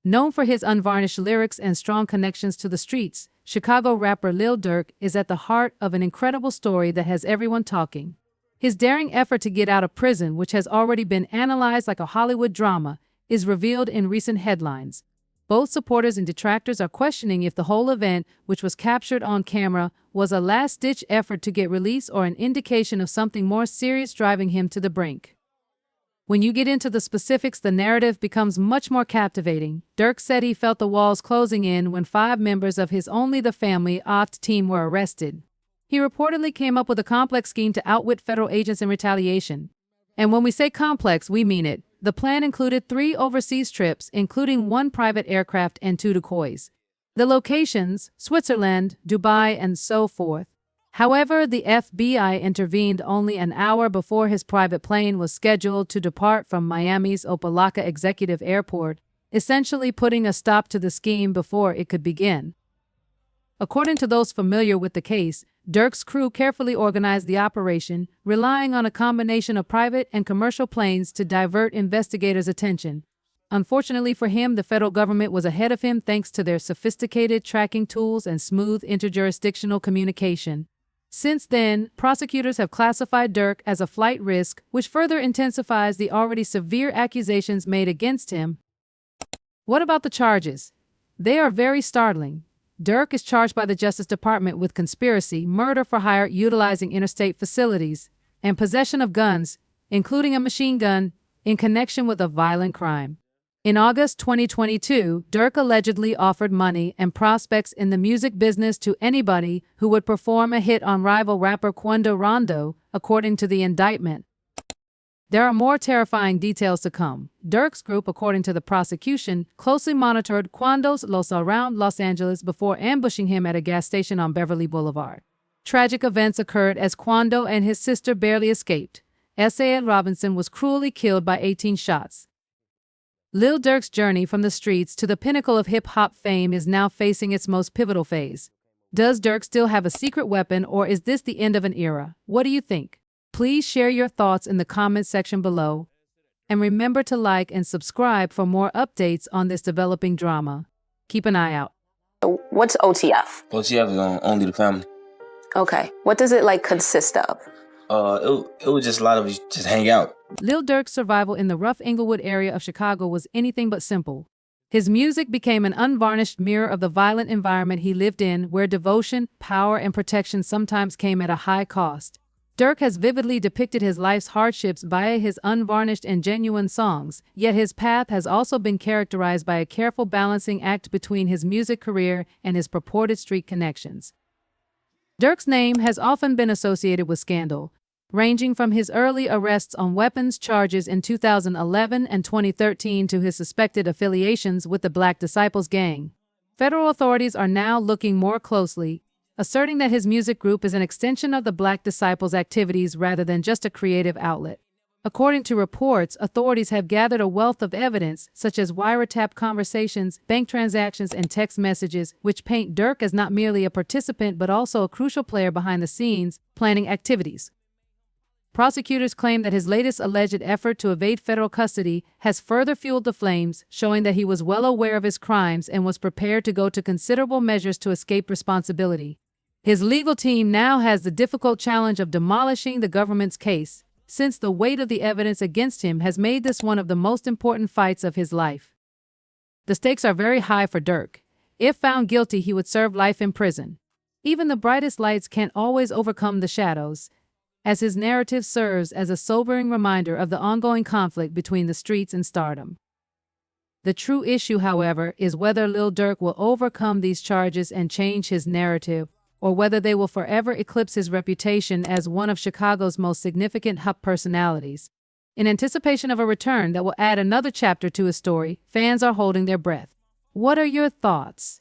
Known for his unvarnished lyrics and strong connections to the streets, Chicago rapper Lil Durk is at the heart of an incredible story that has everyone talking. His daring effort to get out of prison, which has already been analyzed like a Hollywood drama, is revealed in recent headlines. Both supporters and detractors are questioning if the whole event, which was captured on camera, was a last-ditch effort to get release or an indication of something more serious driving him to the brink. When you get into the specifics, the narrative becomes much more captivating. Durk said he felt the walls closing in when 5 members of his Only the Family OPT team were arrested. He reportedly came up with a complex scheme to outwit federal agents in retaliation. And when we say complex, we mean it. The plan included 3 overseas trips, including 1 private aircraft and 2 decoys. The locations, Switzerland, Dubai, and so forth. However, the FBI intervened only an hour before his private plane was scheduled to depart from Miami's Opa-locka Executive Airport, essentially putting a stop to the scheme before it could begin. According to those familiar with the case, Durk's crew carefully organized the operation, relying on a combination of private and commercial planes to divert investigators' attention. Unfortunately for him, the federal government was ahead of him thanks to their sophisticated tracking tools and smooth interjurisdictional communication. Since then, prosecutors have classified Durk as a flight risk, which further intensifies the already severe accusations made against him. What about the charges? They are very startling. Durk is charged by the Justice Department with conspiracy, murder for hire utilizing interstate facilities, and possession of guns, including a machine gun, in connection with a violent crime. In August 2022, Durk allegedly offered money and prospects in the music business to anybody who would perform a hit on rival rapper Quando Rondo, according to the indictment. There are more terrifying details to come. Durk's group, according to the prosecution, closely monitored Quando's Los around Los Angeles before ambushing him at a gas station on Beverly Boulevard. Tragic events occurred as Quando and his sister barely escaped. S.A. Robinson was cruelly killed by 18 shots. Lil Durk's journey from the streets to the pinnacle of hip-hop fame is now facing its most pivotal phase. Does Durk still have a secret weapon, or is this the end of an era? What do you think? Please share your thoughts in the comments section below. And remember to like and subscribe for more updates on this developing drama. Keep an eye out. What's OTF? OTF is on Only the Family. Okay. What does it consist of? It was just a lot of us just hang out. Lil Durk's survival in the rough Inglewood area of Chicago was anything but simple. His music became an unvarnished mirror of the violent environment he lived in, where devotion, power, and protection sometimes came at a high cost. Durk has vividly depicted his life's hardships via his unvarnished and genuine songs, yet his path has also been characterized by a careful balancing act between his music career and his purported street connections. Durk's name has often been associated with scandal, ranging from his early arrests on weapons charges in 2011 and 2013 to his suspected affiliations with the Black Disciples gang. Federal authorities are now looking more closely, asserting that his music group is an extension of the Black Disciples' activities rather than just a creative outlet. According to reports, authorities have gathered a wealth of evidence, such as wiretap conversations, bank transactions, and text messages, which paint Durk as not merely a participant but also a crucial player behind the scenes, planning activities. Prosecutors claim that his latest alleged effort to evade federal custody has further fueled the flames, showing that he was well aware of his crimes and was prepared to go to considerable measures to escape responsibility. His legal team now has the difficult challenge of demolishing the government's case, since the weight of the evidence against him has made this one of the most important fights of his life. The stakes are very high for Durk. If found guilty, he would serve life in prison. Even the brightest lights can't always overcome the shadows, as his narrative serves as a sobering reminder of the ongoing conflict between the streets and stardom. The true issue, however, is whether Lil Durk will overcome these charges and change his narrative, or whether they will forever eclipse his reputation as one of Chicago's most significant hip-hop personalities. In anticipation of a return that will add another chapter to his story, fans are holding their breath. What are your thoughts?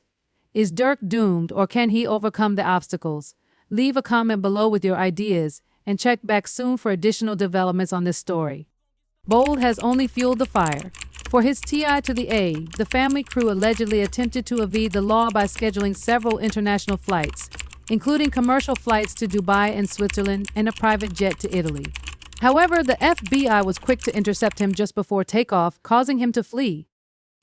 Is Durk doomed, or can he overcome the obstacles? Leave a comment below with your ideas, and check back soon for additional developments on this story. Bold has only fueled the fire. For his TI to the A, the family crew allegedly attempted to evade the law by scheduling several international flights, including commercial flights to Dubai and Switzerland and a private jet to Italy. However, the FBI was quick to intercept him just before takeoff, causing him to flee.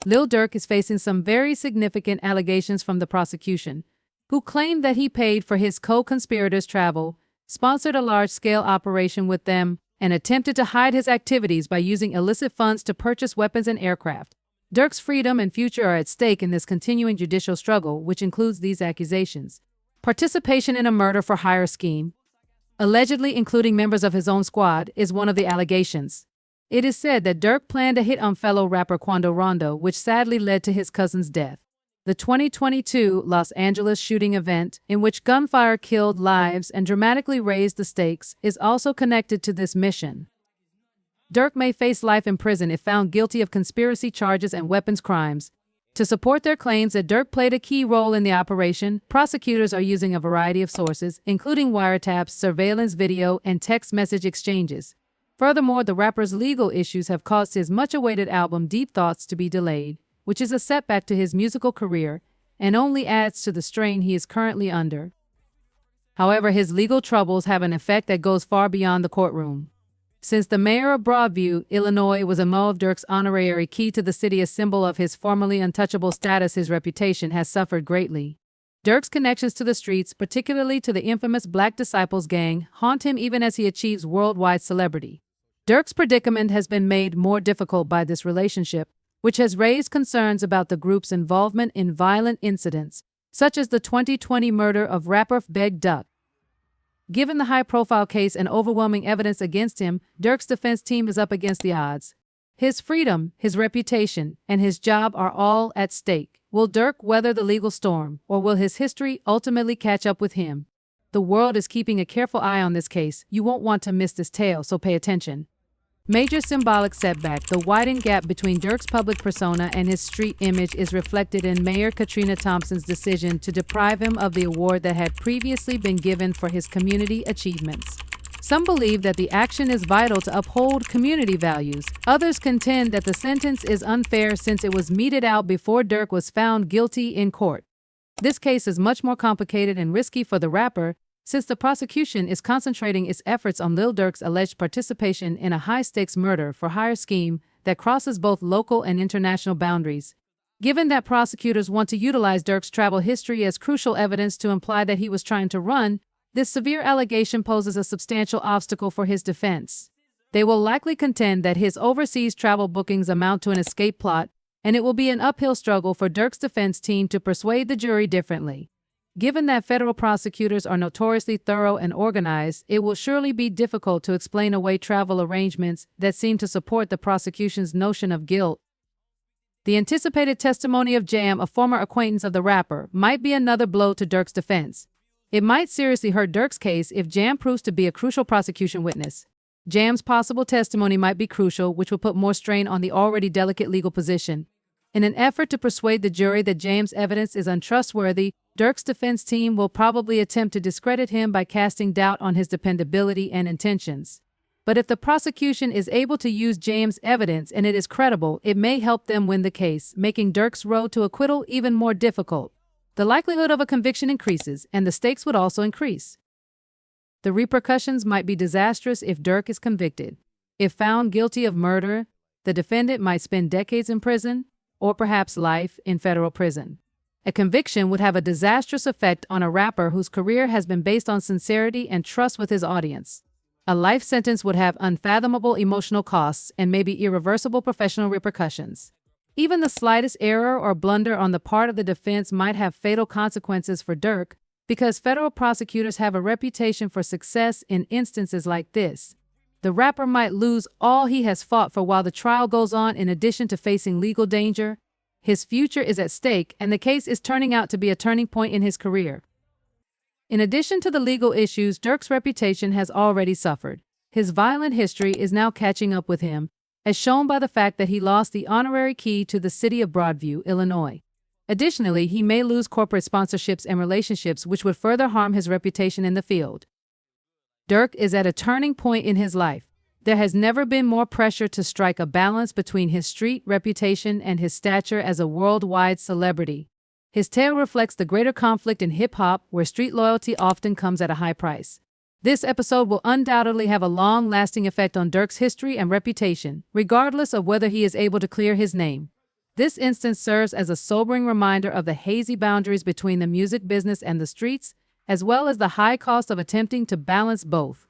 Lil Durk is facing some very significant allegations from the prosecution, who claim that he paid for his co-conspirators' travel, sponsored a large-scale operation with them, and attempted to hide his activities by using illicit funds to purchase weapons and aircraft. Durk's freedom and future are at stake in this continuing judicial struggle, which includes these accusations. Participation in a murder-for-hire scheme, allegedly including members of his own squad, is one of the allegations. It is said that Durk planned a hit on fellow rapper Quando Rondo, which sadly led to his cousin's death. The 2022 Los Angeles shooting event, in which gunfire killed lives and dramatically raised the stakes, is also connected to this mission. Durk may face life in prison if found guilty of conspiracy charges and weapons crimes. To support their claims that Durk played a key role in the operation, prosecutors are using a variety of sources, including wiretaps, surveillance video, and text message exchanges. Furthermore, the rapper's legal issues have caused his much-awaited album Deep Thoughts to be delayed, which is a setback to his musical career and only adds to the strain he is currently under. However, his legal troubles have an effect that goes far beyond the courtroom. Since the mayor of Broadview, Illinois, was a Mo of Durk's honorary key to the city, a symbol of his formerly untouchable status, his reputation has suffered greatly. Durk's connections to the streets, particularly to the infamous Black Disciples gang, haunt him even as he achieves worldwide celebrity. Durk's predicament has been made more difficult by this relationship, which has raised concerns about the group's involvement in violent incidents, such as the 2020 murder of rapper Beg Duck. Given the high-profile case and overwhelming evidence against him, Durk's defense team is up against the odds. His freedom, his reputation, and his job are all at stake. Will Durk weather the legal storm, or will his history ultimately catch up with him? The world is keeping a careful eye on this case. You won't want to miss this tale, so pay attention. Major symbolic setback. The widened gap between Durk's public persona and his street image is reflected in Mayor Katrina Thompson's decision to deprive him of the award that had previously been given for his community achievements. Some believe that the action is vital to uphold community values. Others contend that the sentence is unfair since it was meted out before Durk was found guilty in court. This case is much more complicated and risky for the rapper, since the prosecution is concentrating its efforts on Lil Durk's alleged participation in a high-stakes murder-for-hire scheme that crosses both local and international boundaries. Given that prosecutors want to utilize Durk's travel history as crucial evidence to imply that he was trying to run, this severe allegation poses a substantial obstacle for his defense. They will likely contend that his overseas travel bookings amount to an escape plot, and it will be an uphill struggle for Durk's defense team to persuade the jury differently. Given that federal prosecutors are notoriously thorough and organized, it will surely be difficult to explain away travel arrangements that seem to support the prosecution's notion of guilt. The anticipated testimony of Jam, a former acquaintance of the rapper, might be another blow to Durk's defense. It might seriously hurt Durk's case if Jam proves to be a crucial prosecution witness. Jam's possible testimony might be crucial, which will put more strain on the already delicate legal position. In an effort to persuade the jury that Jam's evidence is untrustworthy, Durk's defense team will probably attempt to discredit him by casting doubt on his dependability and intentions. But if the prosecution is able to use Jam's evidence and it is credible, it may help them win the case, making Durk's road to acquittal even more difficult. The likelihood of a conviction increases, and the stakes would also increase. The repercussions might be disastrous if Durk is convicted. If found guilty of murder, the defendant might spend decades in prison, or perhaps life in federal prison. A conviction would have a disastrous effect on a rapper whose career has been based on sincerity and trust with his audience. A life sentence would have unfathomable emotional costs and maybe irreversible professional repercussions. Even the slightest error or blunder on the part of the defense might have fatal consequences for Durk, because federal prosecutors have a reputation for success in instances like this. The rapper might lose all he has fought for while the trial goes on. In addition to facing legal danger, his future is at stake, and the case is turning out to be a turning point in his career. In addition to the legal issues, Durk's reputation has already suffered. His violent history is now catching up with him, as shown by the fact that he lost the honorary key to the city of Broadview, Illinois. Additionally, he may lose corporate sponsorships and relationships, which would further harm his reputation in the field. Durk is at a turning point in his life. There has never been more pressure to strike a balance between his street reputation and his stature as a worldwide celebrity. His tale reflects the greater conflict in hip-hop, where street loyalty often comes at a high price. This episode will undoubtedly have a long-lasting effect on Durk's history and reputation, regardless of whether he is able to clear his name. This instance serves as a sobering reminder of the hazy boundaries between the music business and the streets, as well as the high cost of attempting to balance both.